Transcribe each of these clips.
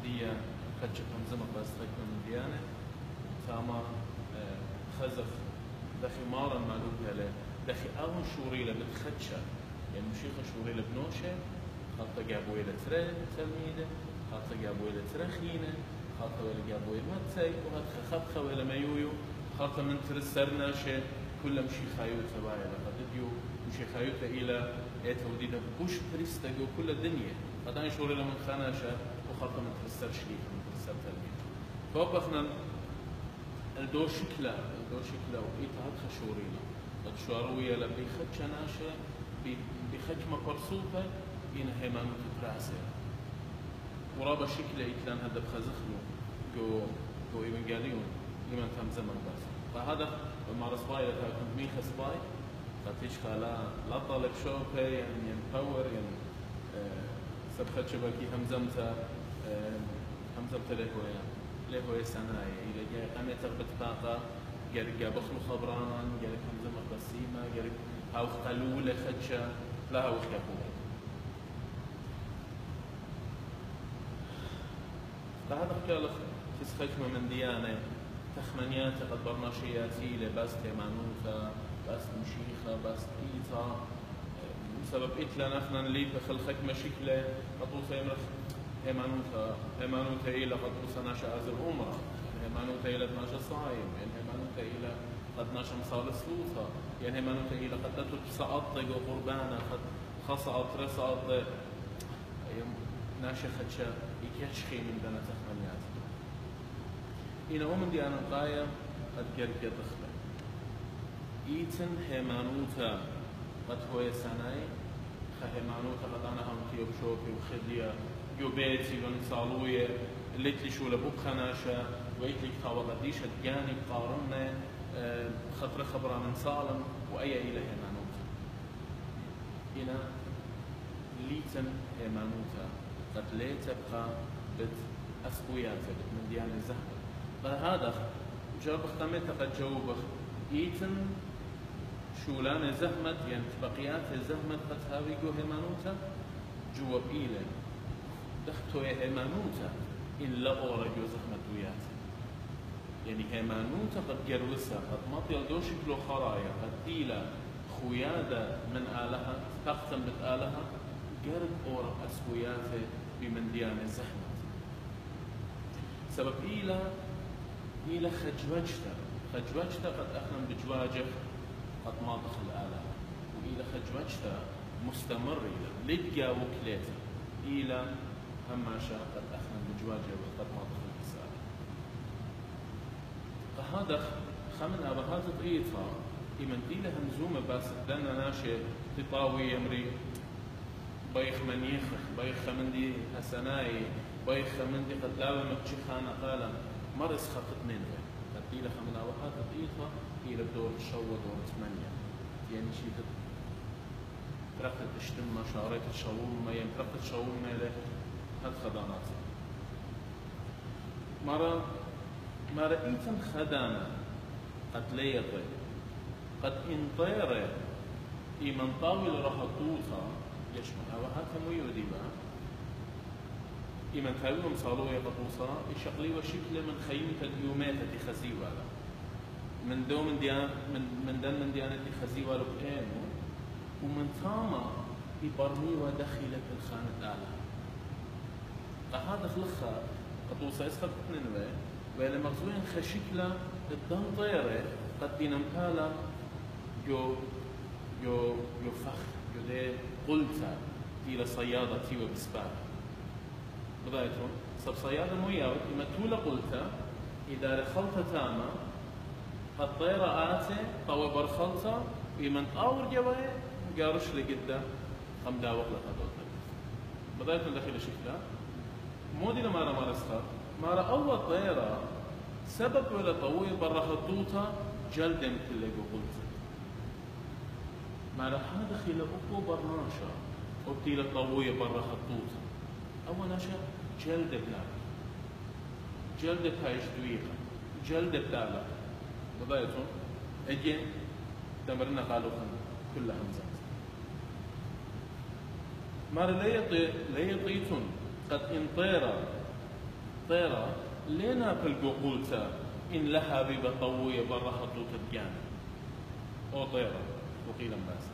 مندية خدش همزمة بس تكون منديانة تاما خزف دخي مارا مالوكا له دخي أون شوريلة بتخدشة يعني مشيخة شوريلة بنوشة خاطة جابويلة ترى تلميذة خاطة جابويلة ترخينة خاطة ولا جابويلة متسي وهاد خبخة ولا ميويو خاطة من ترسرنا شيء كل مشي خايو تبايا لقد ديو مشي خايو إلى توديدا بوش بريستجو كل الدنيا هذا شوريلة من خاناشة وخاطة من ترسر شريك من ترسر تلميذ فوقفنا الدور شكله وإيتا هاد خشورينا قد شواروية لبي خدش ناشة بخدش مقرصوفة إن هيمانو تتراسل ورابا شكله إتلان هذا بخزخنو جو إبن قاليون لمن تم زمن بس فهذا المارس باي كنت ميخ سباي فتيش لا طالب شوبة يعني باور يعني سبخت شبكي همزمته له هو سناي إلى جاي أنا تربط باقة جرجع بخلو خبران جرجع همزة مقسيمة جرجع هاو خلولة خدشة لا هاو خيابوه فهذا كله تس خشمة من ديانة تخمنيات قد برناشياتي لبس تمانوتا بس مشيخة بس إيتا سبب إتلا نحن اللي بخل خشمة شكله قطوسة يمرخ هيمانوتا إلى قد وصلنا شعاز الأمرة هيمانوتا إلى 12 صايم يعني هيمانوتا إلى قد 12 مصال سلوطة يعني هيمانوتا إلى قد تسقط قربانا قد خصعت رصعت ناشا خدشا يكشخي من دنا تخمنيات إنا ومن دي أنا قاية قد جرجة دخلة إيتن هيمانوتا قد هو سناي هيمانوتا قد أنا هم كيوب شوفي وخدية يو بيتي ونصالوية اللي شو لبوك خناشة ويتلي خاوة قديشة جاني قارنة خطر خبرة من صالم وأي إلى هيمانوتا إنا ليتن هيمانوتا قد لا تبقى بت أسقوياته من ديان الزهر فهذا جاب اختمت قد جاوبه إيتن شولان زهمت يعني بقيات زهمت قد هاويجو هيمانوتا جواب إيله دختو هيمانوتا إلا أورجو زهمت وياته يعني هيمانوتا قد جروسها قد مطيل دوش كلو خرايا قد إيلا خويادة من آلها تقتم بتآلها قرب أورا أسقوياته بمن ديانة زحمة سبب إلى خجوجته قد أخنم بجواجه قد ما دخل آلة وإلى خجوجته مستمر إلى لجا وكليته إلى هم شاء قد أخنم بجواجه وقد ما دخل رسالة فهذا خمن أبهات طريقها إمن إلى همزومة بس دنا ناشي تطاوي يمري بيخ من يخخ بيخ من دي حسناي بيخ من دي قد لا متشخانا قالا مرس خطت نينوي قد إلى خمن أبهات طريقها إلى بدور الشو ودور 8 يعني شيء ترقت تشتم شاريت الشوم ما ينترقت الشوم ما له هاد خدانات مرة إيتم خدانا قد ليطي قد انطير إيمن طاول رهطوطا يشمل أوهات ميودي بها إيمن خيولهم صالوه يقطوصا يشقلي وشكل من خيمة اليومات خزيوة من دو من ديانة خزيوة لبقينه ومن ثاما يبرمي ودخلت الخانة آلة فهذا خلقها قطوصا يسخط ننوي وإلى مغزوين خشكلة الدن طيرة قد بينمتالا يو فخ يو دي قلتا إلى صيادة تيوى بسبار بدايتهم سب صيادة موياوت إما تولا قلتا إذا رخلت تاما الطيرة آتي طوى برخلتا إما تأور جواي قارش لقدا خم داوق لها بدايتهم داخل شكلها مودي لما رمى رسخر مارا أول طيرة سبب ولا طويل برا خطوطة جلد مثل اللي قلت مارا هذا خيل أكو برناشا وبتيلا طويل برا خطوطة أول ناشا جلد بلاك جلد هايش دويقة جلد بلاك بدايتهم أجين تمرنا قالوا كلها همزات مارا لا يطيتون قد انطيرا طيرة لينا بالقوقولتا إن لها بيبة طوية برا خطوط الجانب أو طيرة وقيلا باسا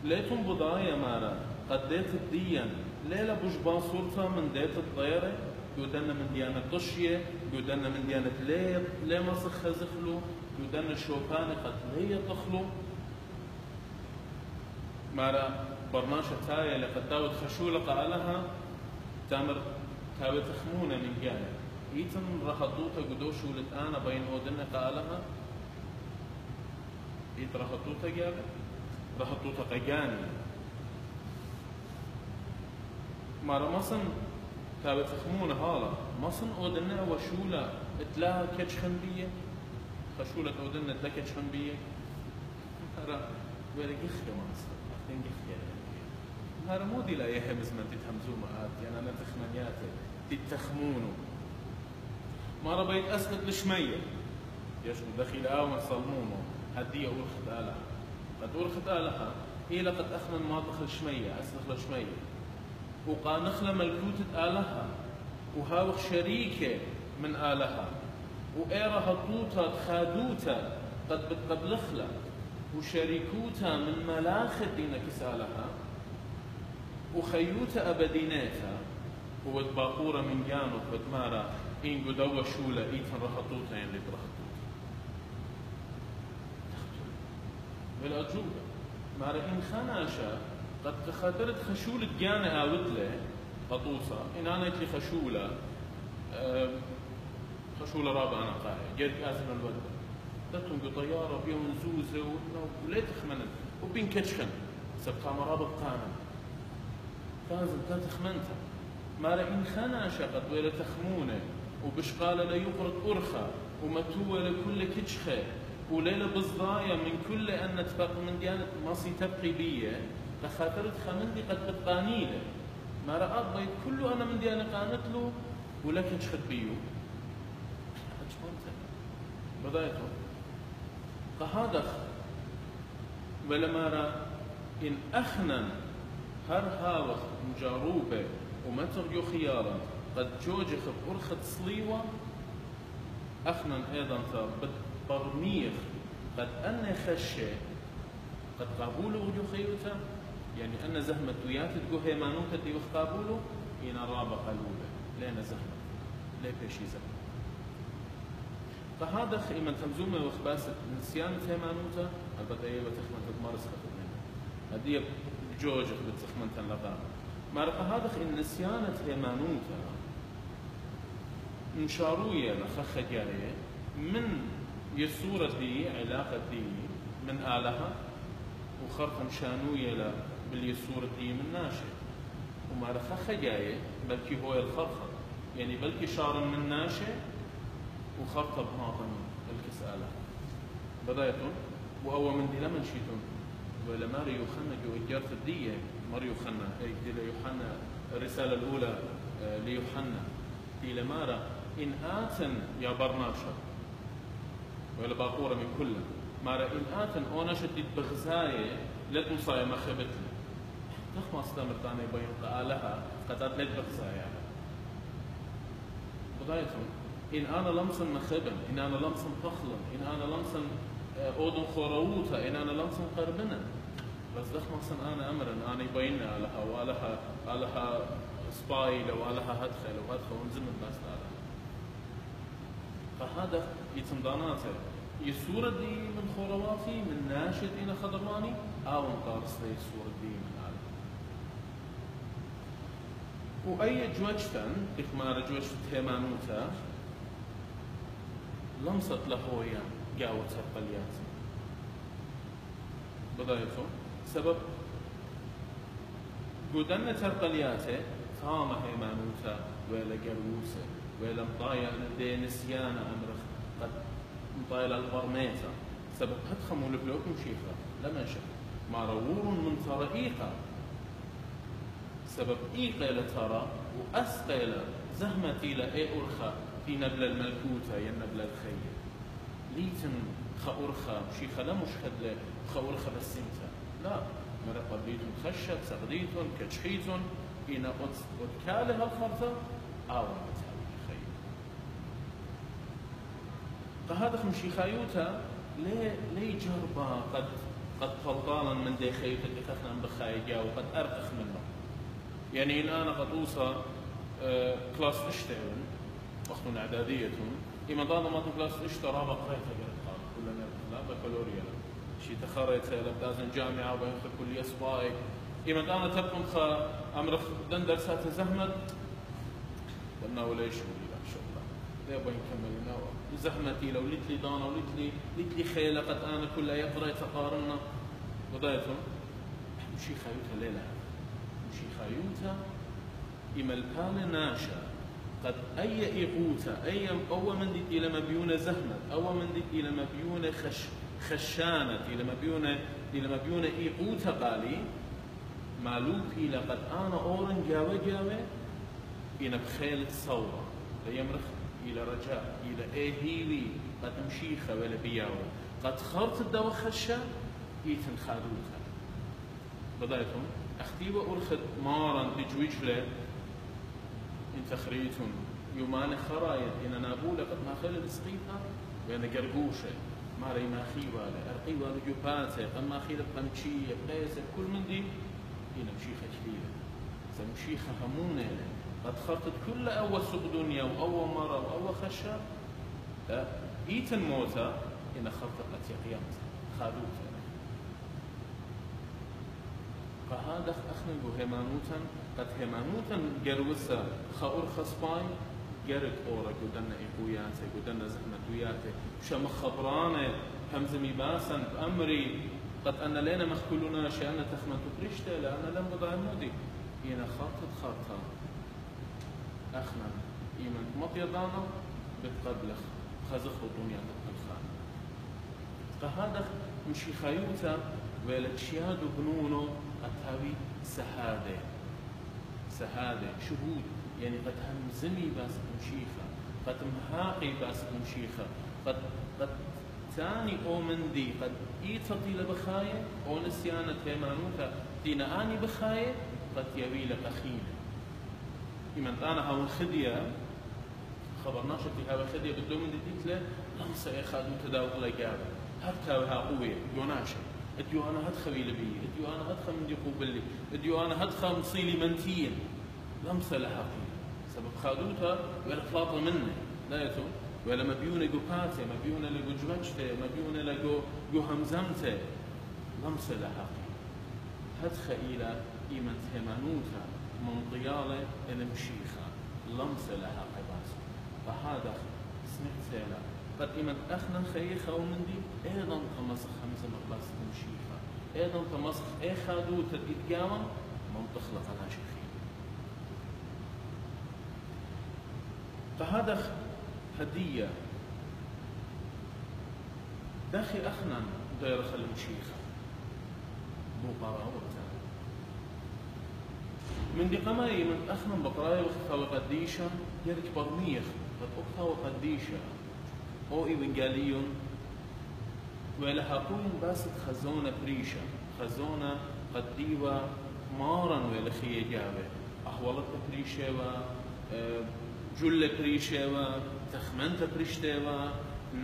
ليتم بضايا مارا قد ديت الدين ليلة بجبا صورتا من ديت الطيرة يودنا من ديانة قشية يودنا من ديانة ليه مصخ زخلو يودنا شوفاني قد ليه تخلو مارا برماشة تاية لقد داود خشولة قالها تامر تاوي تخمونة من جانب إيتم رخطوطة قدوشو لتانا بين أودنا قالها إيت رخطوطة جابة رخطوطة قجاني مارا مصن تاوي تخمونة هالا مصن أودنا وشولة اتلاها كتشخن بيه خشولة أودنا اتلا كتشخن بيه مارا ويلا جخي مصر أختين جخي هذا مو دي لا يهمز من تتهمزو معات يعني أنا تخمنياتي تتخمونو ما ربيت أسقط لشمية يشغل دخيل آوان صلمومو هدية أورخت آلها قد أورخت آلها هي لقد أخمن ما دخل شمية أسلخ لشمية وقانخلة ملكوتة آلها وهاوخ شريكة من آلها وإيرا هطوطة خادوتا قد بتقبلخلة وشريكوتا من ملاخة دينك سالها وخيوتا أبدينيتا وتباقورة من جانو فتمارا إن قدوة شولة إيتن رخطوتا يعني برخطوتا بالأجوبة مارا إن خناشا قد خاطرت خشولة جانة آوتلة قطوسة إن أنا إتلي خشولة رابعة أنا قاعدة جيت آزم الودة دتهم بطيارة بيوم زوزة وليت خمنت وبين كتشخن سبقا مرابط قانا فازم تخمنتها مارا إن خناشا قد ويلا تخمونة وبشقالة ليقرط أرخى ومتوة لكل كتشخة وليلة بصدايا من كل أن تبقى من ديانة مصي تبقي بيه لخاطرت خمندي قد بتقانيله مارا أضبيت كله أنا من ديانة قانت له ولا كتشخت بيو أجمنتها بدايته قهادخ ولا مارا إن أخنن هر هاوخ مجاروبة ومتر خيارا قد جوجخ بأرخة صليوة أخنن أيضا برميخ قد أن خشة قد قابوله وجو خيوتا يعني أن زهمة ويات تقو هيمانوتا دي وخقابوله إن الرابع قالوله لين زهمة ليه بيشي زهمة فهذا إيمان تمزومة وخباسة نسيان هيمانوتا البدا أيوة تخمن تدمارس خطبين هدية بجوجخ بتخمن تنلغا مارقا هذا إن نسيانة هيمانوتا انشاروية لخخة جارية من يسورة دي علاقة دي من آلها وخرطة مشانوية باليسورة دي من ناشئ وما رخخة جاية بلكي هو الخرخة يعني بلكي شار من ناشئ وخرطة بهاطن بلكي سآلها بدايتون وهو من دي لمن شيتون ولا ماري يوحنا جو إجارة الدية ماري يوحنا دي ليوحنا الرسالة الأولى ليوحنا دي لمارا إن آتن يا برناشا ولا باقورة من كله مارا إن آتن أونا شديد بغزاية لا توصايا مخبتنا تخما استمرتاني بين قالها قطعت لد بغزايا بدايتهم إن أنا لمسا مخبن إن أنا لمسا فخلا إن أنا لمسا أودن خرووتا إن أنا لمسا قربنا بس دخما سن أنا أمرا أنا بينا لها ولها سباي لو لها هدخل وهدخل ونزمن بس لها فهذا يتمداناته الصورة دي من خرواتي من ناشد إلى خضراني أو انقارس لي الصورة دي من عالم وأي جوجتن إخمار جوجت هيمانوتا لمست لهويا قاوة سرقليات بدايته سبب قدنا ترقلياته ثامة هيمانوتا ولا قروسة ولا مطايا دي نسيانة أمرخ قد مطايا البرميتا سبب هتخموا لبلوكم شيخة لما شك ما رور من طريقة سبب إيقى لترى وأسقى زهمتي لأي أرخى في نبل الملكوتة ين نبل الخير ليتن خأرخى شيخة لا مش خدلة خأرخى بس انت لا مرقب ليتن خشت سغديتن كتشحيتن إن أتكاله الخرطة أو متهاوي خير فهذا مشي خايوتا لي جربا قد فضالا من دي خايوتا اللي خفنا بخايجا وقد أرقخ منه. يعني الآن قد أوصى كلاس اشتعون وقتنا إعداديتهم إما ضانا ما كلاس اشترى بقريتها قال كلنا لا بكالوريا شي تخريت لبدازن جامعة وبيخ كلية صباي إما ضانا تبقى خا أمر دندر سات زحمة قلنا ولا شو لا شغله لا بين كملنا زحمتي لو لتلي ضانا ولتلي خيلة قد أنا كلها يقرأ تقارنا وضايتهم مشي خايوتها ليلة مشي خايوتها إما البال ناشا قد أي إيقوتا أي أو من دي لما بيونا زهمت أو من دي لما بيونا خشانت لما بيونا إيقوتا قالي مالوبي لقد أنا أورن جاوة إن بخيل الصورة ليمرخ إلى رجاء إلى هيوي قد مشيخة ولا بياوة قد خرت الدوا خشة إيتن خادوتا بدايتهم أختيبة أرخد مارا تجويجلة انت خريتهم يومان خرايط إن نابولة قد ما خلل سقيتها وأنا قرقوشة ماري ما خيوالة أرقيوالة جوباتة أما خيلة بمشية قيسة كل من دي إن مشيخة كثيرة مشيخة همونة قد خرطت كل أول سوق دنيا وأول مرة وأول خشة إيتن موتا إن خرطت لتي قيامت خادوتا فهذا أخنقو همانوتا قد همانوتا جروسا خاور خصباي جرت أورا قدنا إخوياته قدنا زحمتوياته شم خبرانه همزمي باسا بأمري قد أن لنا مخكلنا شأن تخمن تفرشته لأن لم بضع مودي إنا خرطة أخنا إيمان مطيضانا بتقبلخ خزخ الدنيا بالخان فهذا مشي خيوتا ولتشياد بنونو أتاوي سهادة شهود يعني قد همزمي باسك مشيخة قد مهاقي باسك مشيخة قد ثاني أو مندي قد إيتطي لبخاية أو نسيانة هيمانوتا دينا آني بخاية قد يبي لك أخينا إيمان أنا هاو الخدية خبرناش في هاو الخدية بدو من ديك له لمسا يخادو تداوق لقابة هرتاوها قوية يوناشا اديو انا هدخل لبي اديو انا هدخل من دي قوبلي اديو انا هدخل مصيلي منتين لمسه لحقي سبب خادوتها ولا فلاطه منه لا يتو ولا مبيونه قباته مبيونه لجوجته مبيونه لجو همزمته لمسه لحقي هدخل الى ايمن هيمانوتا من طياله الى مشيخه لمسه لحقي بس فهذا سمعت سيلا قد إيمان أخنا خيخة ومن دي أيضا تمسخ خمسة مقلاس مشيخة أيضا تمسخ خادو تدقيت قاما منطخلق على شيخين فهذا هدية داخل أخنا دايرخ المشيخة بقراوة من دي قماي من أخنا بقراية وخفا وقديشة يرك برميخ قد أخفا وقديشة أو إبنجاليون ولا هقول بس خزونة بريشة خزونة قديوة مارا ولا خيجابة أحوالت بريشة جل بريشة تخمنت بريشة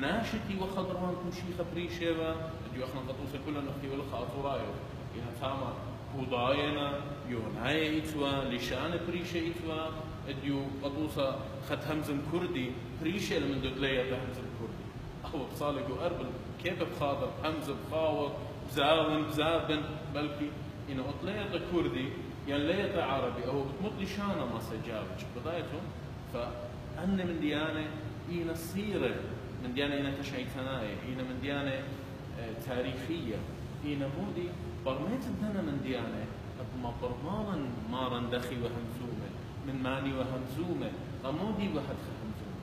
ناشتي وخضران مشيخة بريشة جو احنا قطوسة كلنا نختي ولا خاطرايو إنها تاما هوداينا يوناي إتوا لشان بريشة إتوا اديو قطوسة خد همزم كردي بريشة لمن دقلية همزم كردي أو بصالق وأربل كيف بخاطر همزم خاوط بزابن بلكي إنه أطلية كردي يعني لية عربي أو بتمط لشانة ما سجابش بدايتهم فأن من ديانة إينا السيرة من ديانة إينا تشعيتناية إينا من ديانة تاريخية إينا مودي برميت الدنا من ديانة ما برمالا مارا دخي وهمزومة من ماني وهمزومة قمودي واحد همزومة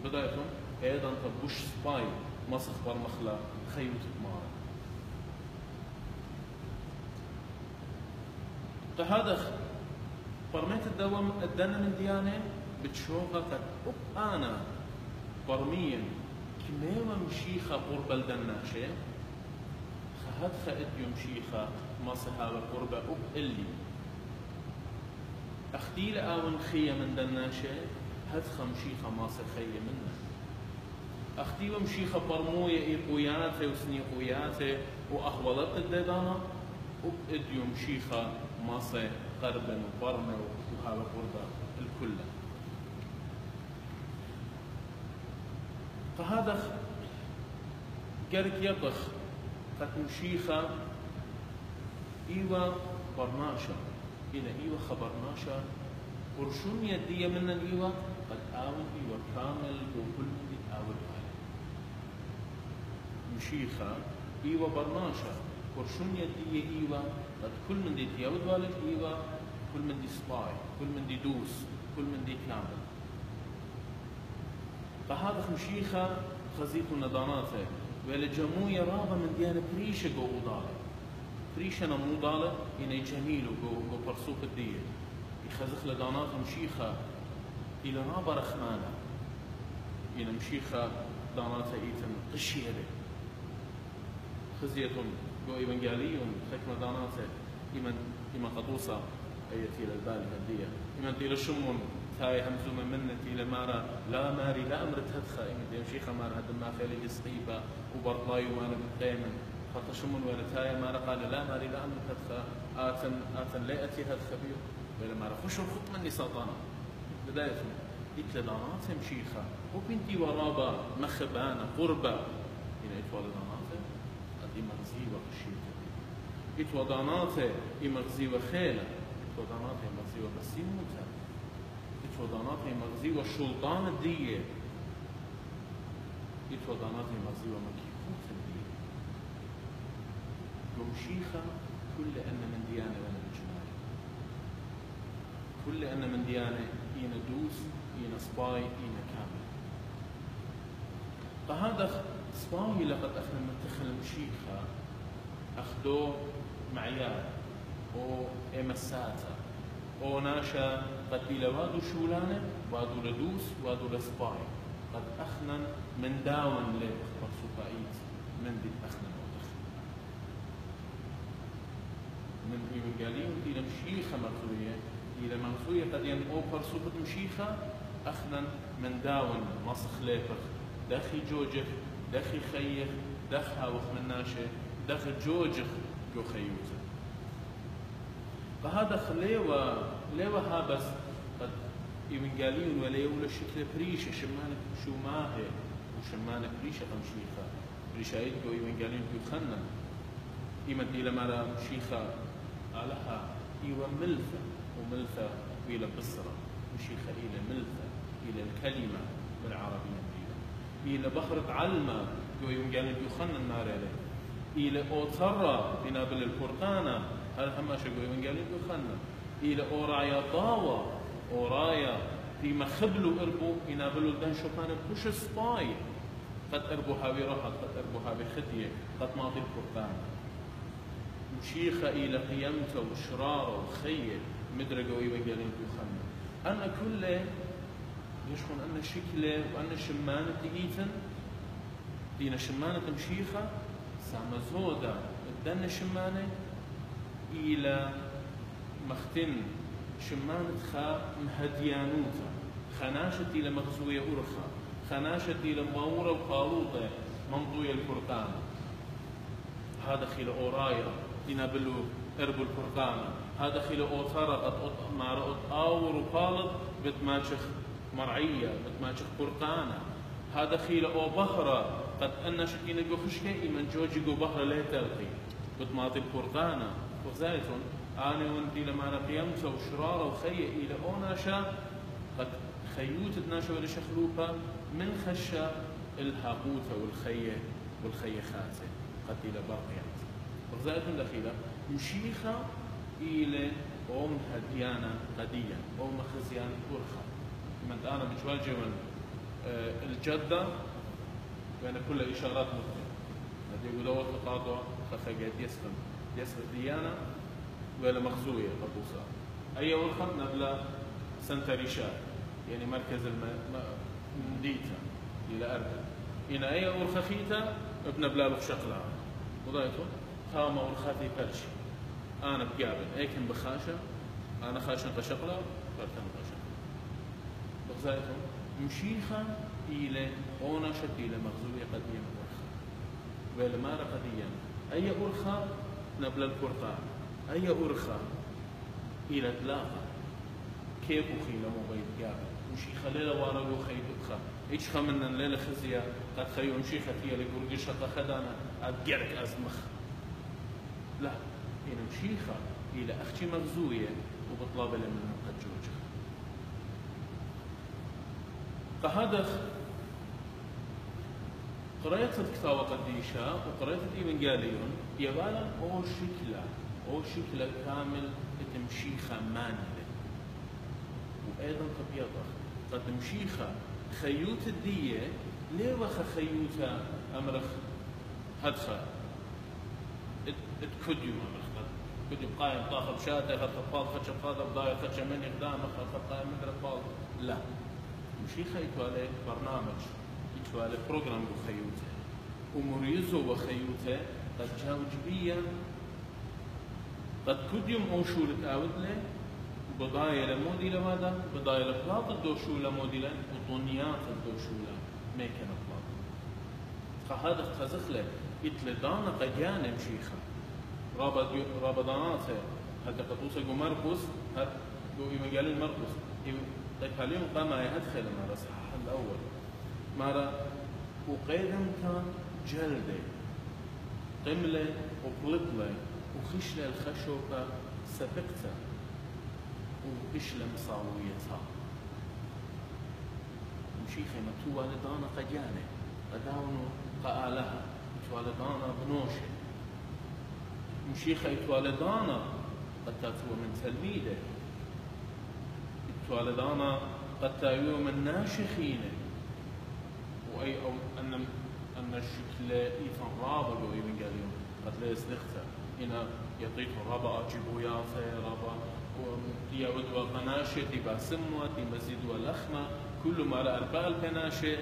بدايتهم أيضا تبوش سباي مسخ برمخلا خيوت مارا فهذا برميت الدوام الدنا من ديانة بتشوفها قد أنا برميا كميوة مشيخة قرب الدناشة خهد خأد مشيخة مصها وقرب أب اللي أختيل آون خية من دناشة هد خمشيخة ماصر خية منه أختي ومشيخة برموية إيقوياته وسنيقوياته وأهولت الددانا وبإديو مشيخة ماصة قربا وبرمة وهذا قربة الكل. فهذا قرق يطخ قد مشيخة إيوة برناشا إلى إيوة خبرناشا ورشون يدية من الإيوة قد آول إيوة كامل وكل من آول عليه مشيخة إيوة برناشا ورشون يدية إيوة قد كل من دي تياود والد إيوة كل من دي سباي كل من دي دوس كل من دي كامل. فهذا مشيخة خزيت نداناته ولجموية رابة من ديانة بريشة جو ضالة بريشة نمو ضالة إنه جميل وجو برسوق الدية يخزخ لدانات مشيخة إلى رابة رخمانة إنه مشيخة داناته إيتن قشية له خزيتهم جو إيوانجاليون حكمة داناته إما قطوسة أيتي للبالي هدية إما تيلا شمون تاي همزومة منتي لمارا لا ماري لا أمر تدخى إما مشيخة مارا هدم ما خيلي جسقيبة وبرطلاي ومانا بالقيمن خطشمون ولا تاي مارا قال لا ماري لا أمر تدخى آتن لا أتي هذا خبير ولا مارا خشوا خط مني سلطانة بداية إتلدانات مشيخة وبنتي ورابة مخبانة قربة إن إتولدانات أدي مغزي وخشيته إتولدانات إمغزي وخيلة إتولدانات إمغزي وبسيموتا إتولدانات إمغزي وشلطان الدية إتولدانات إمغزي ومكيفوت الدية ومشيخة كل أن من ديانة وأنا بجمالي كل أن من ديانة إينا دوس إينا سباي إينا كامل. فهذا سباي لقد أخذ متخل مشيخة أخذوه معيار أو إمساتا أو ناشا قد إلى وادو شولانة وادو لدوس وادو لسباي قد أخنا من داون لك برسوبايت من دي أخنا وتخنا من إيوانجاليون إلى مشيخة مرثوية إلى مرثوية قد أو برسوبة مشيخة أخنا من داون مصخ ليبخ دخي جوجخ دخي خيخ دخ هاوخ من ناشا دخ جوجخ جو خيوته. فهذا ليوة هابس قد إيوانجاليون وليولا شكل بريشة شمانك شماهي وشمانك بريشة مشيخة بريشة يدقوا إيوانجاليون يتخنن إيمان إلى مالا مشيخة علىها إيوة ملثة وملثة إلى بصرة مشيخة إلى ملثة إلى الكلمة بالعربية إلى بحرة علمة جو إيوانجاليون يتخنن نار عليه إلى أوترة بنابل القرطانة هذا هماش جو إيوانجاليون يتخنن إلى أورايا طاوة أورايا في مخبلو إربو ينابلو الدن شوكان بوش سباي قد إربو هاوي راحت قد إربو هاوي خدية قد ماضي القرطان مشيخة إلى قيمته وشراره وخيه مدرقوا إيوانجاليون يتخنن أنا كله يشكون أن شكله وأن شمانة إيتن دينا شمانة مشيخة سامزودا الدن شمانة إلى مختن شمانة خا مهديانوتا خناشة إلى مغزوية أرخا خناشة إلى مغورة وقالوطة منضوية القرطان هذا خيل أورايا ينابلو إربو القرطان هذا خيل أوتارا قد مارا أور وقالط بتماشخ مرعية بتماشخ قرطانة هذا خيل أو بحرة قد أن شكينا جو خشكي من جوجي جو بحرة لا تلقي بتماطي القرطانة وزايتون أنا وأنتي لما قيمته وشراره وخيه إلى أوناشا قد خيوت ناشا ولا شخلوبة من خشة الهاقوتة والخيه خاتة قد إلى برقيات وزايتون الأخيرة مشيخة إلى أم هديانة قدية أو مخزيان أرخى من أنا بتواجه من الجدة بين كل إشارات مختلفة هذه ودوات تقاطع خخجات يسلم ديانة ولا مخزوية قبوسة أي ورخة نبلا سنتريشات يعني مركز المديتة إلى أربع إن أي ورخة خيتا بنبلا له شقلها وضعته خامة ورخاتي برشي أنا بقابل أيكن بخاشة أنا خاشن قشقلة فرتن قشقلة بغزايتهم مشيخة إلى أونشة إلى مغزوية قديم أرخا وإلى مارة قديم أي أرخا نبل القرطان أي أرخا إلى تلاقى كيف خيلة مبيت جاب مشيخة ليلة وانا لو خيدتها إيش خمنا ليلة خزية قد خيو مشيخة فيها لقرقشة قخدانا أدقرك أزمخ لا هنا مشيخة إلى أختي مغزوية وبطلاب لمن قد جوجها فهذا قريت الكتاب قديشة وقريت الإيفانجيليون يبالا أو شكلة كامل تمشيخة مانلة وأيضا تبيضة قد تمشيخة خيوت الدية ليه وخ خيوتها أمرخ هدخة اتكديو أمرخ كديو قايم طاخب شاتي خد طبال خد شفاده بضايا خد شمين إقدامه خد قايم من رفال لا مشيخة يتوالي برنامج يتوالي بروغرام بخيوته ومريزو وخيوته قد جاوج بيا قد كديوم أوشو لتعود له بضايا لمودي لماذا؟ بضايا لبلاط الدوشو لمودي له وطنيات الدوشو له ميكن بلاط فهذا خزخله يتلدانا قديان مشيخة رابضاناته حتى قطوسة جو مرقس هر جو إيمانجيل المرقس اليوم قام يدخل مرة صحاح الأول مرة وقيدم كان جلدة قملة وبلطلة وخشلة الخشوبة سبقتها وخشلة مصاويتها مشيخة متو والدانا قجانة قداونو قالها يتوالدانا بنوشة مشيخة يتوالدانا قد تاتوا من تلميذه يتوالدانا قد تايو من ناشخين وأي أو أن الشكل إيثان رابا جو إيفانجيليون قد لا يسلخته هنا يطيق رابا أجيبوياته رابا ويعود وغناشة تبا سموة تمزيد ولخمة كل ما لا أرباء البناشة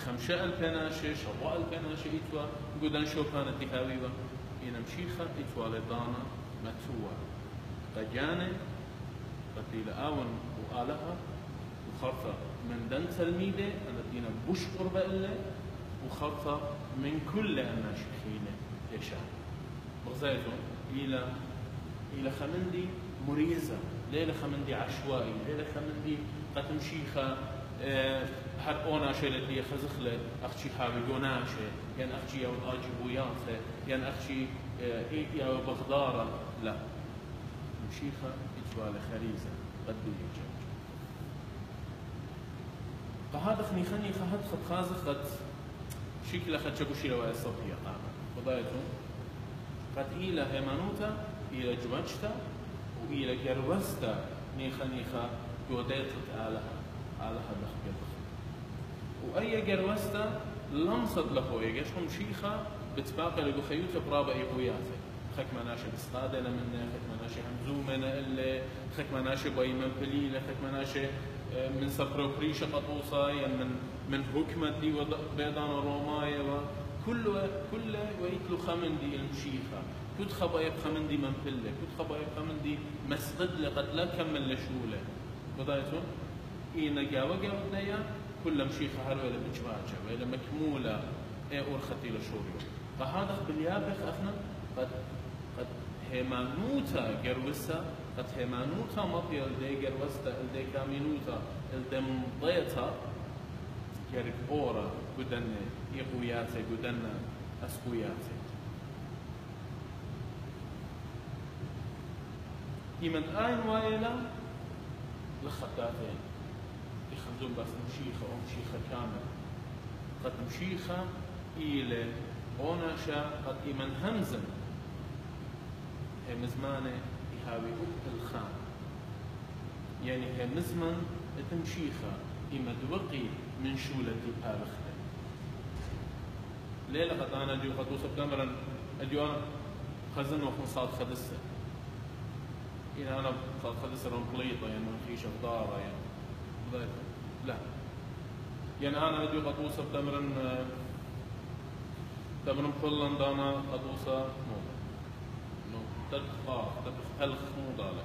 خمشاء البناشة شواء البناشة إتوا قدان شو كانت تهاويبا هنا مشيخة إتوالدانا متوى قجانة قتيل آون وآلها وخرطة من دن تلميذة الذين بوش قرب إلا وخرطة من كل الناشخين يشاء بغزايتهم إلى خمندي مريزة ليلة خمندي عشوائي ليلة خمندي قتم شيخة هر أوناشة التي خزخلة أختي حاوي قوناشة يعني أختي يا آجبوياته يعني أختي يا بغدارة لا مشيخة إجوال خريزة قد يجوج فهذا خني خد خازخ خد شكل خد شكو شيلة ويا الصوتية قامة وضايتهم قد إلى هيمانوتا إلى جمجتا وإلى جروستا نيخا جوديت آلها دخل وأي جروستا لمصد له يجشهم شيخة بتباقي لقو خيوته برابع إيقوياته خك مناشي بستادة لمنه خك مناشي همزومنا اللي خك مناشي بايمن بليلة خك مناشي من سفر بريشة قطوصة يعني من حكمة دي بيضان روماية كل ويتلو خمندي المشيخة كد خبايب خمندي منفلة كد خبايب خمندي مسقد لقد لا كمل لشولة بضايتون إينا جاوة ديا كل مشيخة هرولة بجواجة وإلى مكمولة أورختي لشوريو فهذا باليابخ أخنا قد هيمانوتا جروسا قد هيمانوتا مطيا الدي جروستا الدي كامينوتا الدي مضيتا كيرك أورا قدنا إيقوياتي قدنا أسقوياتي إيمان آين وايلا لخطاتين يخمزون بس مشيخة أو مشيخة كامل قد مشيخة إلى أوناشا قد إيمان همزن هي مزمانة يهاوي الخان يعني هي مزمن تمشيخة إما دوقي من شولة البارخة ليلة قد أنا اليوم قد وصف دمرا اليوم خزن وخنصات خدسة إن أنا خدسة رمبليطة يعني ما فيش أخضارة يعني لا يعني أنا اليوم قد وصف دمرا فلان دانا قد وصف تدخل تدخل مضالة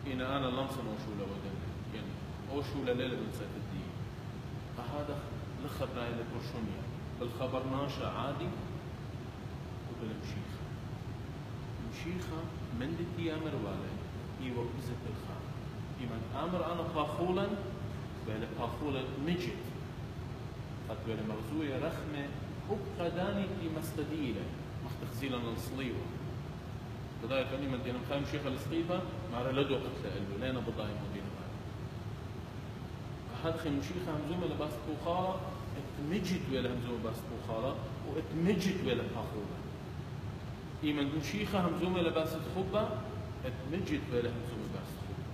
إن أنا لمسا وشولة ودن يعني أو شولة ليلة من سيف الدين فهذا لخبنا إلى برشونيا بالخبر ناشا عادي وبالمشيخة المشيخة من دي أمر والي يوقزت بالخام إيمان أمر أنا باخولا بلا باخولا مجد قد بلا مغزوية رخمة وبقداني دي مستديلة مختخزيلا الصليوة بداية أني من دينا مخايم شيخة الصليبة مع رلدو قتل قلبه لينا بضايا مدينة هذا خي مشيخة همزومة لباس بوخالة اتمجد ولا همزومة باس بوخالة واتمجد ولا باخولا إيمان مشيخة همزومة لباس خبة اتمجد ولا همزومة باس خبة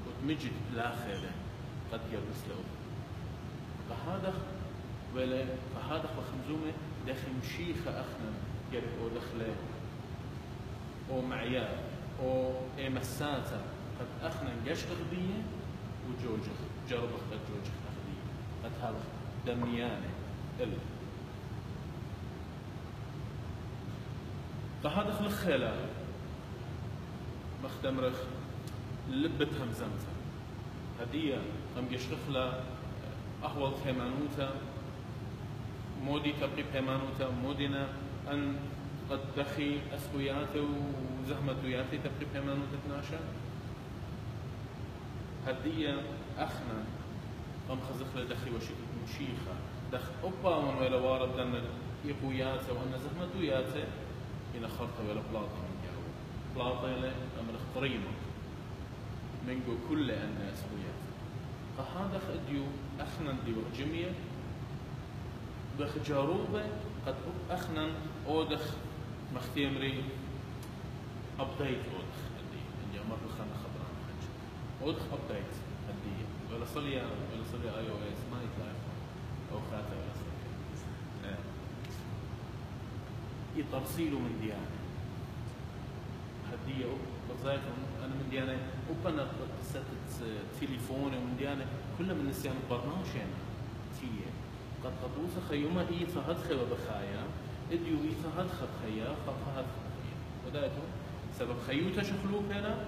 واتمجد بالآخرة قد يرمس له فهذا ولا فهذا خمزومة داخل مشيخة أخنا يرك أو دخله أو معيار أو مساتا قد أخنا جش أغذية وجوجخ جرب قد جوجخ أغذية قد هذا دميانة فهذا خل الخيلة مخدم رخ لبت همزمته هدية هم يشرخ له أهول ثمانوتا مودي تبقي ثمانوتا مودنا أن قد دخي أسوياته وزهمتوياته تبقي ثمانوتا 12 هدية أخنا هم خزخ له دخي وشكل مشيخة دخ أبا من ولا وارد لأن يقوياته وأن زهمتوياته إلى خرطة ولا بلاطة من جاو بلاطة إلى أمر اختريمة منقو كل أن أسوياته فهذا أديو أخنا ديو جميع بخ جاروبة قد أخنا أودخ مختمري أبديت أودخ أدي إني أمر بخنا خبران حج أودخ أبديت أدي ولا صلي آي أو إس ما يطلع أو خاطر ولا صلي يترسيله من ديانة هدية بزايتهم أنا من ديانة وبنا قصة تليفون ومن ديانة كل من نسيان برنامج يعني تيه قد قدوس خيوما إيثا هدخل بخايا إديو إيثا هدخل خيا خطها هدخل خيا ودايتهم سبب خيوتا شخلوك هنا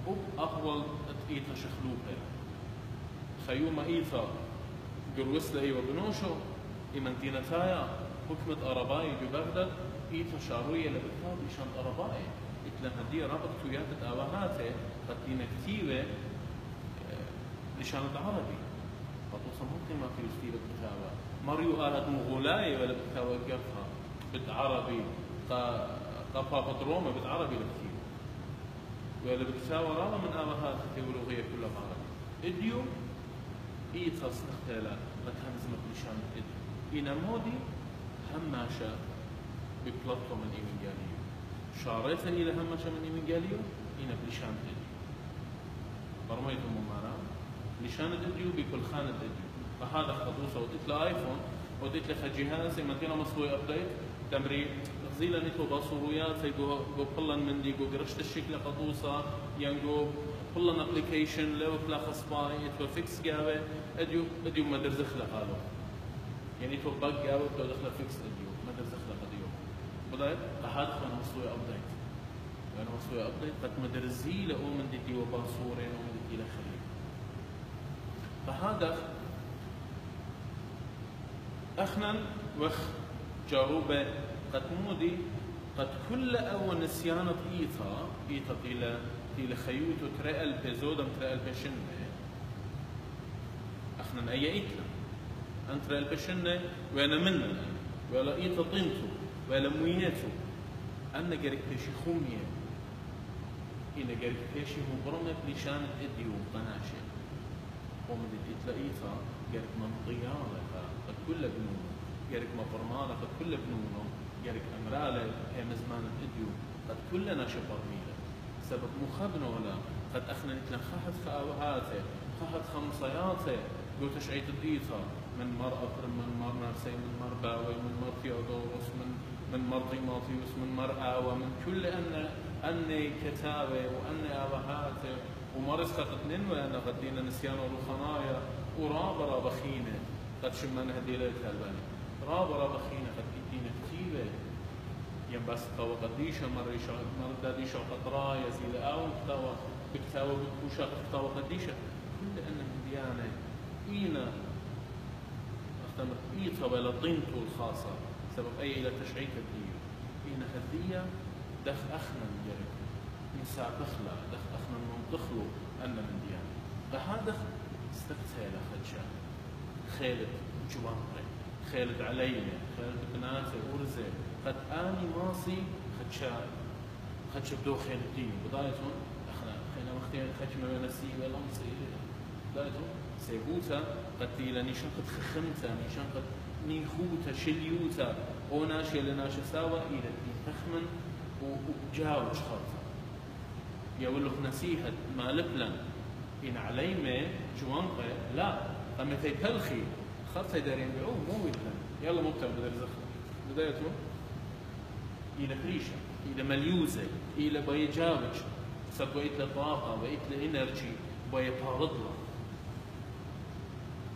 وأهول إيثا شخلوك هنا خيوما إيثا قروس له وبنوشو إمانتينا تايا حكمة أرباي جو بغداد إيثا شاروية لبكتاب إشان أرباي إتلا هدي رابط توياتت آواهاته قد دينا كتيوة لشان العربي فطوصا ممكن ما في يستيل بكتابة مريو آلت مغولاي ولا بكتابة قفها بالعربي قفها بطرومة بالعربي لكتير ولا بكتابة رابط من آواهاته تولوغية كلها بعربي إديو إيثا سنختالا لتهمزمت لشان إديو إنا مودي هماشا ببلطو من إيمنجاليو شاريتا إلى هماشا من إيمنجاليو إنا بلشان إديو برميتو ممارا لشان الفيديو بكل خانة الفيديو فهذا خطوصة وديت له ايفون وديت له جهاز يمكنه مصوي ابديت تمري غزيلا نيتو باصوريات يقو بلن من دي يقو قرشت الشكل خطوصة ينقو بلن ابليكيشن لو كلا خصباي يتو فيكس قاوي اديو ما درزخ له قالوا يعني تو بق قاوي تو دخل فيكس اديو ما درزخ له قديو بدايت هذا خنا مصوي ابديت يعني مصوي ابديت قد ما درزي له من دي باصورين ومن دي له خلي فهذا أخنا وخ جاروبة قد مودي قد كل أول نسيانة إيثا تيلا خيوتو ترى البيزودم ترى البشنة أخنا أي إيتلا أنت ترى البشنة وأنا مننا ولا إيثا طينتو ولا مويتو أنا جريك بيشي خومية إنا جريك بيشي مبرمة بلشانة إديو قناشة ومن تلاقيها جرك من طيالة قد كل بنونه جرك ما برمالة قد كل بنونه جرك أمرالة هي مزمان الفيديو قد كلنا شبرميلة سبب مخبنا ولا قد أخنا نتلا خاحت خاوهاته خاحت خمصياته قلت شعيت الديثة من مر أفرم من مر نارسي من مر باوي من مر تيودوروس من مر طيماطيوس من مر آوى من كل أني كتابة وأني آوهاته ومارس خطتنين وأنا غدينا نسيان والخنايا ورابرا بخينة قد شمنا هدي ليلة الباني رابرا بخينة قد إدينا كتيبة ينبس قوى قديشة مر داديشة قطرايا زي لآون كتاوى بكتاوى بكوشة قطاوى قديشة كل أن من ديانة إينا أختمر إيتا ولا طينتو الخاصة سبب أي إلى تشعيك الديو إينا هدية دخ أخنا من جرك نساء بخلا دخ أخنا من دخلو أنا من ديان فهذا استقتال خدشا خالد جوانقي خالد علينا خالد بناتي أرزي قد آني ماصي خدشا بدو خير الدين بدايتهم أخنا خينا مختين خدش ما بين السي والأمصي بدايتهم سيبوتا قد تيلا نيشان قد خخمتا نيشان قد نيخوتا شليوتا أو ناشي لناشي ساوا إلى الدين تخمن وجاوج خاطر يقول لك نسيها ما لبلن إن عليمة جوانقة لا أما تلخي خاطر دارين بيعوه مو ويدلن يلا مبتع بدر زخم بدايته إلى بريشة إلى مليوزة إلى بيجاوج صار بقيت له طاقة بقيت له إنرجي بيطارد له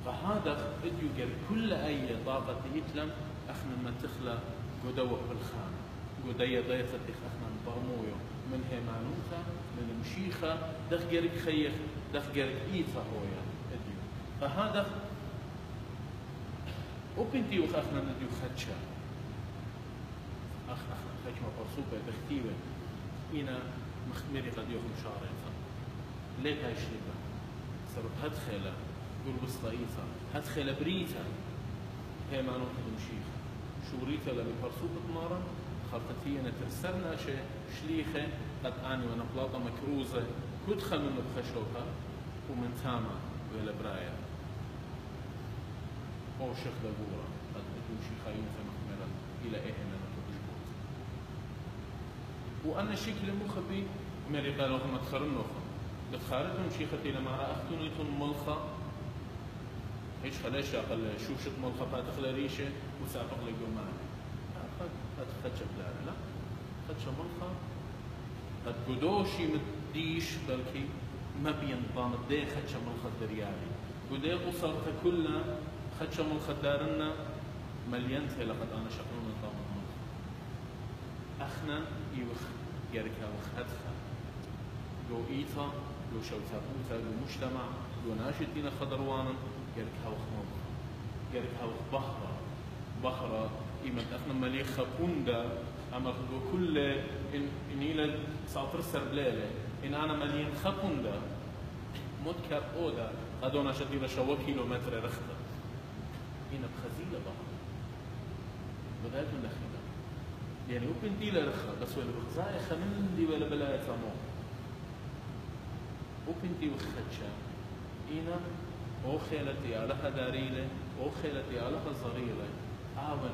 فهذا بديو قال كل أي طاقة يتلم أخنا ما تخلى قدوة بالخان قدية ضيفتك أخنا برمويو من هيمانوتا من المشيخة دخ قرق خيخ دخ قرق إيتا هويا بديو فهذا وبنتي وخاخنا نديو خدشة أخنا خدشة برصوبة بختيوة إنا مخمري قد يوخم شارعتا ليه هاي شريبة سبب هدخلة قول بسطايتا هدخلة بريتا هيمانوتا المشيخة شوريتا لبي برصوبة مارا خلطتينا ترسلنا شليخة قد آني وانا بلاطة مكروزة كدخل منه بخشوها ومن تاما ويلا برايا أو شيخ دبورة قد تمشي خايمة مخمرة إلى إهنا نتوجبوت وأنا شكل مخبي مري قالوا هم تخرن نوخم بتخارجهم شيختي لما رأختون يتون ملخة إيش خلاش أقل شوشة ملخة فاتخل ريشة وسابق لقومان قد خدشة بلارة لا خدشة ملخة قد قدوشي مديش بلكي ما بينضام الدي خدشة ملخة دريالي قدي قصرت كلها خدشة ملخة دارنا مليانتها لقد أنا شقلون نظام الملخة أخنا يوخ يركا وخدخة لو إيتا لو شوتابوتا لو مجتمع لو ناشدين خضروانا يركا وخمضة يركا وخبخرة بخرة إيمت أخنا مليخة بوندا أما كل إن إلى ساطر سربلالة إن أنا مليان خبوندا مدكر أودا أدونا شدينا شوا كيلومتر رخدة هنا بخزيلة بخرة بداية النخيلة يعني هو بنتي لرخة بس ولا بخزايا خمندي ولا بلا يتمو هو بنتي وخدشة هنا أو خيلتي علىها داريلة أو خيلتي علىها صغيرة آون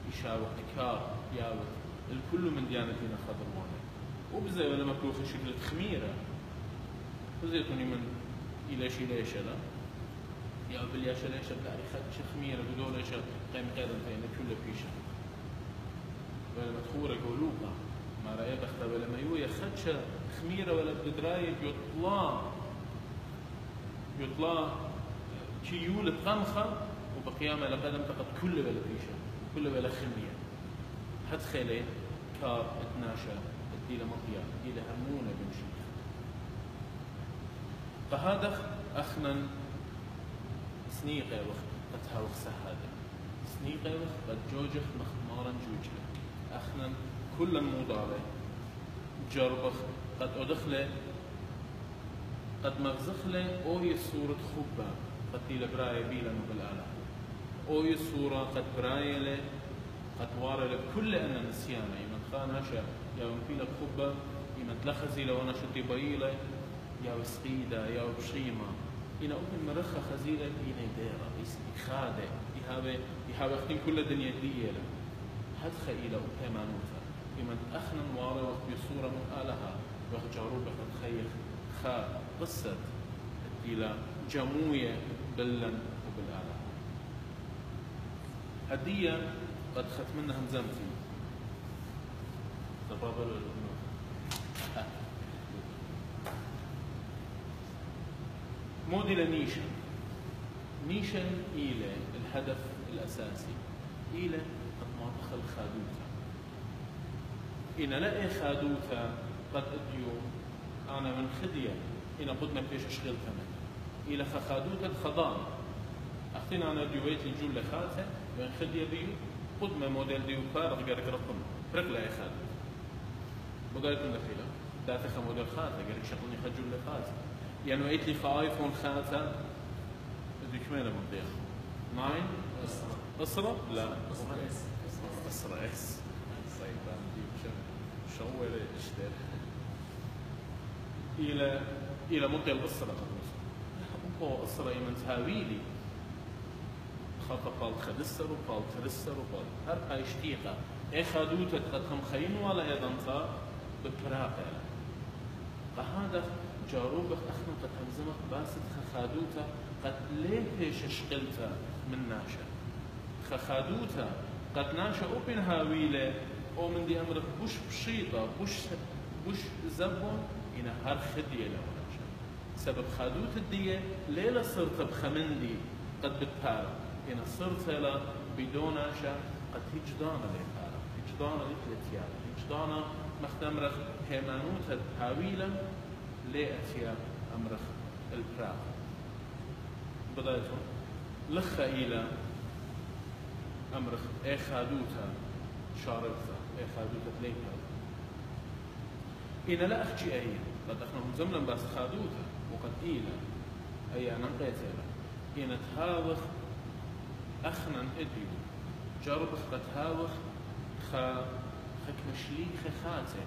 يشاوك كار ياوت الكل من ديانتنا خضر مانا وبزي ولا مكروخ شكل خميرة بزيتوني من إلى شي ليش لا يا بالياش ليش بلاري خدش خميرة بدول ليش قيم قيدا فين كل بيشة ولا مدخورة قولوها ما رأي بختها ولا ما يويا خدش خميرة ولا بدراية يطلع شي يولد غمخة وبقيامة لقدم تقد كل بلا بيشة كل بلا خمية هاد خيلي كار اتناشا الديلة مطيا الديلة هرمونة بمشي فهذا أخنا سنيقة وقت قتها سهادة سنيقة وقت قد جوجخ مخمارا جوجلة أخنا كل الموضالة جربخ قد أدخله قد مغزخله أوي صورة خبة قد ديلة براية بيلا بالآلة أوي الصورة قد براية له قد وارد كل أن نسيانة يمن خانشة يا ومفيلة خبة يمن تلخزي لو أنا شتي بيلة يا وسقيدة يا بشيمة إن أبن مرخة خزيلة إن ديرة إخادة يهاب أختين كل الدنيا ديالة هدخ إلى أبهمانوتا يمن أخنا وارد وقت بصورة من آلها وقت جاروبة قد خيخ خا قصة إلى جموية بلا وبالآلة هدية قد ختمنا همزمتي تقابل موديل نيشن إلى الهدف الأساسي إلى قد ما دخل خادوتا إن لا خادوتا قد أديو أنا من خدية إن قدنا فيش أشغل ثمن إلى خادوتا الخضان أختنا أنا ديويت الجولة خالته وين خدي بيو قد ما موديل ديو فارغ قرق رقم رقلا يا خالد بقالت من دخيلة داتا خا موديل خالته قرق شغلني خا جولة خالته يعني وقيت لي خا آيفون خالته بدي كمينة مبديخ 9 أسرة؟ لا أسرة إس صيبان ديو شو ولا اشتري إلى موديل أسرة هو أسرة من تهاويلي خاطر قال خدسر وقال ترسر وقال هر اشتيقة خادوتة قد خمخين ولا أيضا تا ببراقة فهذا جاروبك أخنا قد همزمك باسد خادوتة قد ليه ششقلتها من ناشا خادوتة قد ناشا أوبن هاويلة أو من دي أمرك بوش بشيطة بوش زبون إن هر خدية له ناشا سبب خادوتة دي ليلة صرت بخمندي قد بتهار إن صرت له بدون ناشا قد هجدانا ليهارا هجدانا لتلتيالا هجدانا مختمرخ هيمانوتة هاويلا لأتيا أمرخ البراق بدايتهم لخا إلى أمرخ خادوتا شاربتا خادوتا تليها إن لا أخجي أي قد أخنهم زملا بس خادوتا وقد إلى أي أنا قيتلا إن تهاوخ أخنا إديو جربخ قد هاوخ خك مشليخ خاتي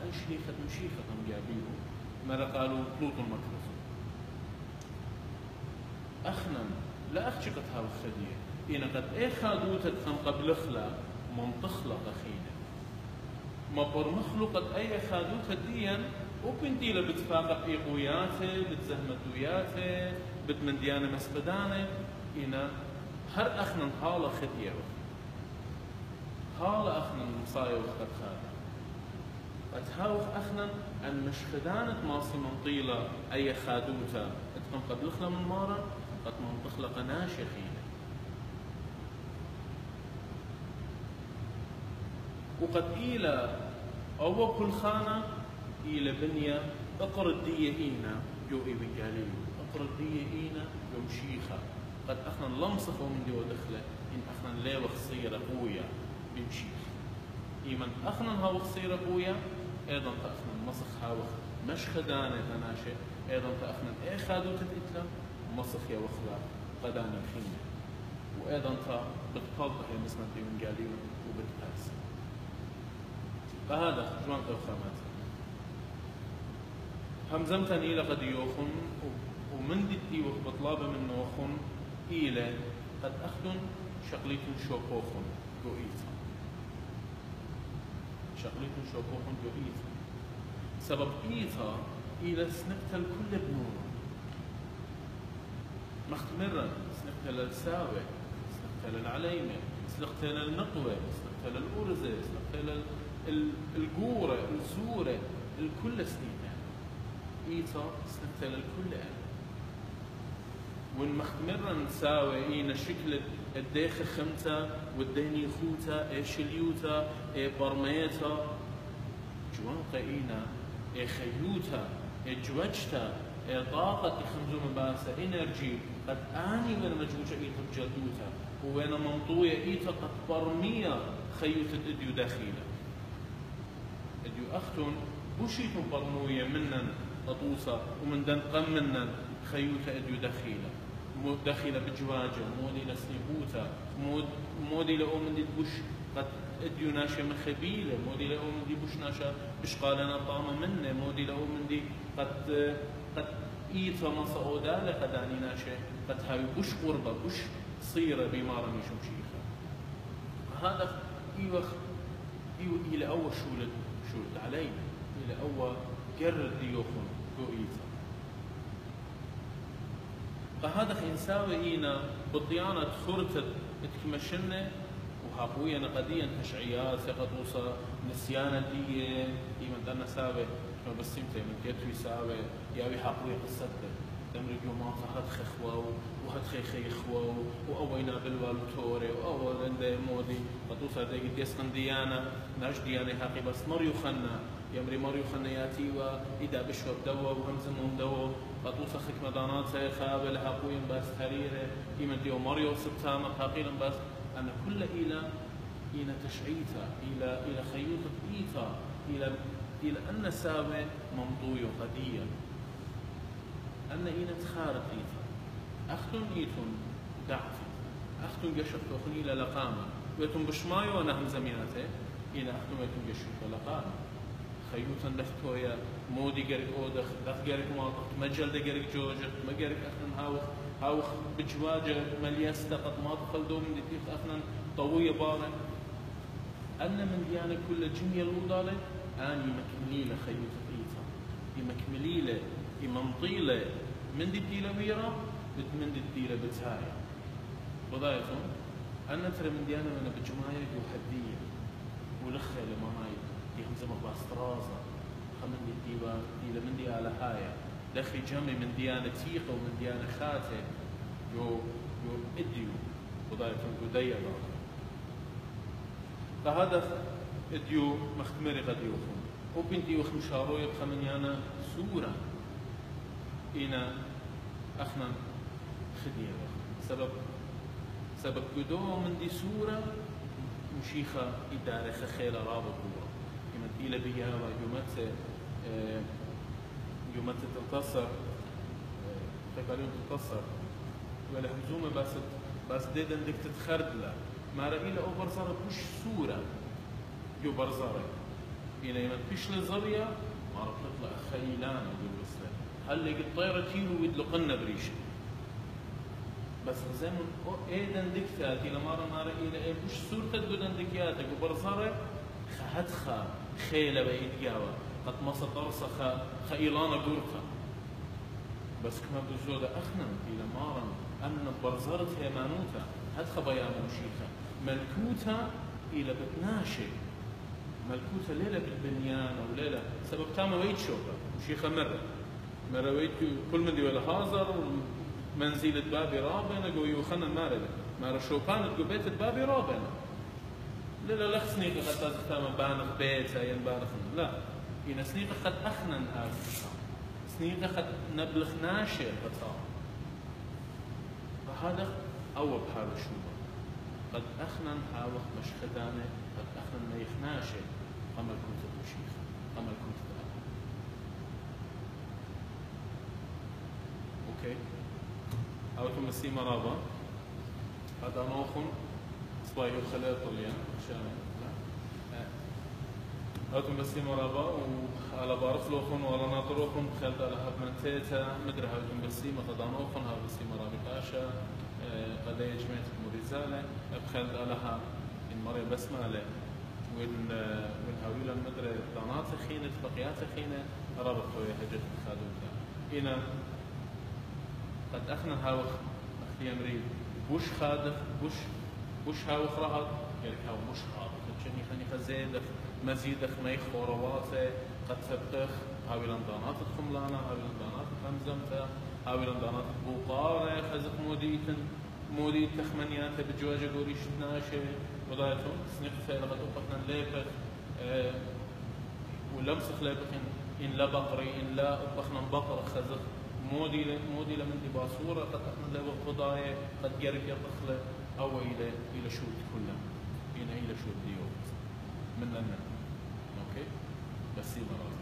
أي شليخة مشيخة جابيه ماذا قالوا بلوط المكرف أخنا لا أخشى قد هاوخ خديه إن قد خادوتا تخن قبل خلا منطخلة أخينا ما برمخلو قد خادوتا ديا وكنتي لبتفاقب إيقوياته بتزهمتوياته بتمنديانة مسبدانة إن هر أخنا حالة خديه حالة أخنا مصايا وقت خادم قد هاوخ أخنا أن مش خدانة ماصي منطيلة أي خادوتا تكون قبل خلا من مارا قد منطخلة قناشة خينا وقد إلى أو كل خانة إلى بنية أقر الدية إينا جو إيوي جاليو أقر الدية إينا يوم شيخة قد أخنا لمصخوا من دي ودخلة إن أخنا لا وخصيرة قوية بمشيخ إيمن أخنا هاوخ صيرة قوية أيضا تأخنا مصخ هاوخ مش خدانة تناشي أيضا تأخنا خادو تتئتلا مصخ يا وخلا قدانة الخينة وأيضا تا بتقلق هي مسمى من جاليو وبتقاس فهذا جوان الخامات همزمتن إلى قد يوخن ومن دي بطلابة من نوخن إلى قد أخدن شقليتن شوكوخن جو إيتا شقليتن شوكوخن جو إيتا سبب إيتا إلى سنقتل كل بنون مختمرا سنقتل الساوة سنقتل العليمة سنقتل النقوة سنقتل الأرزة سنقتل القورة الزورة الكل سنينة إيتا سنقتل الكل وإن مختمرا نساوي إينا شكل الديخ خمتا والدهني خوتا شليوتا برميتا جوان قاينا خيوتا جوجتا طاقة خمزو مباسة إنرجي قد آني وين مجوجة إيتا بجلدوتا وين منطوية إيتا قد برمية خيوتا إديو داخيلة إديو أختون بوشيتو برموية منن تطوسة ومن دن قم منن خيوتا إديو داخيلة داخلة بجواجة مودي لسنيبوتا مودي لأومن دي بوش قد اديو ناشا من خبيلة مودي لأومن دي بوش ناشا بشقالنا طامة منه مودي لأومن دي قد إيتا مصا أودالة قد عني ناشا قد هاي بوش قربة بوش صيرة بمارا ميشو شيخة هذا إيوه إلى أول شولد علينا إلى أول قرر ديوخن جو إيتا فهذا خنساوي إينا بالطيانة خرتت تكمشنة وحقوية نقديا تشعيات سقطوصة نسيانة دي إيمان دانا ساوي كما بسيمتي من كيتوي ساوي ياوي حقوية قصتك تمرق يومات هاد خخوة وهاد خيخي خخوة وأوينا بالوالوتوري وأول عند مودي قطوصة دي قد يسقن ديانا ناش ديانا هاقي بس مريو خنا يمري مريو خنا ياتي وإذا بشرب دوا وهمزمون دوا قد وسخك مدانات خابل حقوين بس هريرة إيمن ديو مريو سبتامة قاقيلا بس أن كل إلى تشعيتا إلى خيوطة إيتا إلى أن سابع ممضوي قديا أن إلى تخارط إيتا أختن إيتون دعتي أختن قشرت أخن إلى لقامة ويتم بشمايو أنا هم زميناته إلى أختن ويتم قشرت لقامة خيوطا لفتويا مودي قرق أودخ دخ قرق ماطق مجل دي قرق جوجت ما قرق أخن هاوخ بجواجة مليستا قد ماطق الدوم دي تيخ أخن طوية بارن أن من ديانة كل جمية الوضالة آن يمكمليلة خيوطة إيتا يمكمليلة يمنطيلة من دي ديلة ويرا من دي ديلة بتايا وضايتهم أن ترى من ديانة من بجماية يوحدية ولخة لما هاي دي همزة مباسترازة خمن دي ديوان ديلة من دي على هايا دخي جمع من ديانة تيقة ومن ديانة خاتة يو إديو وضايتهم يديا فهذا اديو مختمري قد يوخم وبنتي يوخ مشاروي بخمنيانا سورة إنا أخنا خدية سبب قدو من دي سورة مشيخة إدارة خيلة رابط هو يمت إلى بيها يمت تنتصر تقاليون تنتصر ولا همزومة بس ديدن ديك تتخردله ما رأي له أوبرزارة بوش سورة يو برزارة إلى يمن بيش للزرية ما رح تطلع خيلان يقول بسلا هل لقي الطيرة تيرو ويدلقنا بريشة بس زمن إيدن دكتاتي لما رأي له إيه بوش سورة تدودن دكياتك وبرزارة خهدخا خيلة بإيد جاوة قد مصر ترسخ خيلانة قرطة بس كما بزودة أخنم إلى مارن أن برزارة هيمانوتا هدخ بيان مشيخة ملكوتة إلى بتناشي ملكوتة ليلة بالبنيان أو ليلة سبب تاما ويت شوكا مشيخة مرة ويت كل من دي ولا هازر منزلة بابي رابنا قوي يوخنا مارلة مرة شوبان تقو بيت بابي رابنا ليلة لخ سنيقة قد تازق تاما بانخ بيتا ينبانخ لا إن سنيقة قد أخنن هذا سنيقة قد نبلخ ناشي قطار فهذا أول بحال الشوبة قد أخنن هاوخ مشخدانة قد أخنن ما يخناشي أمل كنت المشيخ أمل كنت الأب أوكي أوتم السيمة رابا هذا نوخن صبايو خلال طليان أوتم السيمة رابا وعلى بعرف لوخن ولا ناطروخن بخلت على هاب منتيتا مدري هاوتم بالسيمة قد نوخن هاو السيمة رابي باشا قد يجمعت مريزالة بخلت لها المرة بسمالة والهاويلة المدرة دانات خينة بقيات خينة رابط خويا هجت الخادم هنا قد أخنا هاوخ أختي أمري بوش خادف بوش هاوخ رهض قال هاو مش خادف تشني خني خزيدخ مزيدخ ميخ ورواته قد سبتخ هاويلة دانات الخملانة هاويلة دانات الخمزمته هاويلة دانات البوطارة خزق مودي تخمنيات بجواجة قوريش ناشي وضايتهم سنقفة لغد أبقنا ليبخ ولمسخ ليبخ إن لا بقري إن لا أبقنا بقر خزق مودي لمن دي باصورة قد أخنا ليبخ قضايا قد يرك يطخله أو إلى شوت كله إلى شوت ديوت من لنا أوكي بس مرات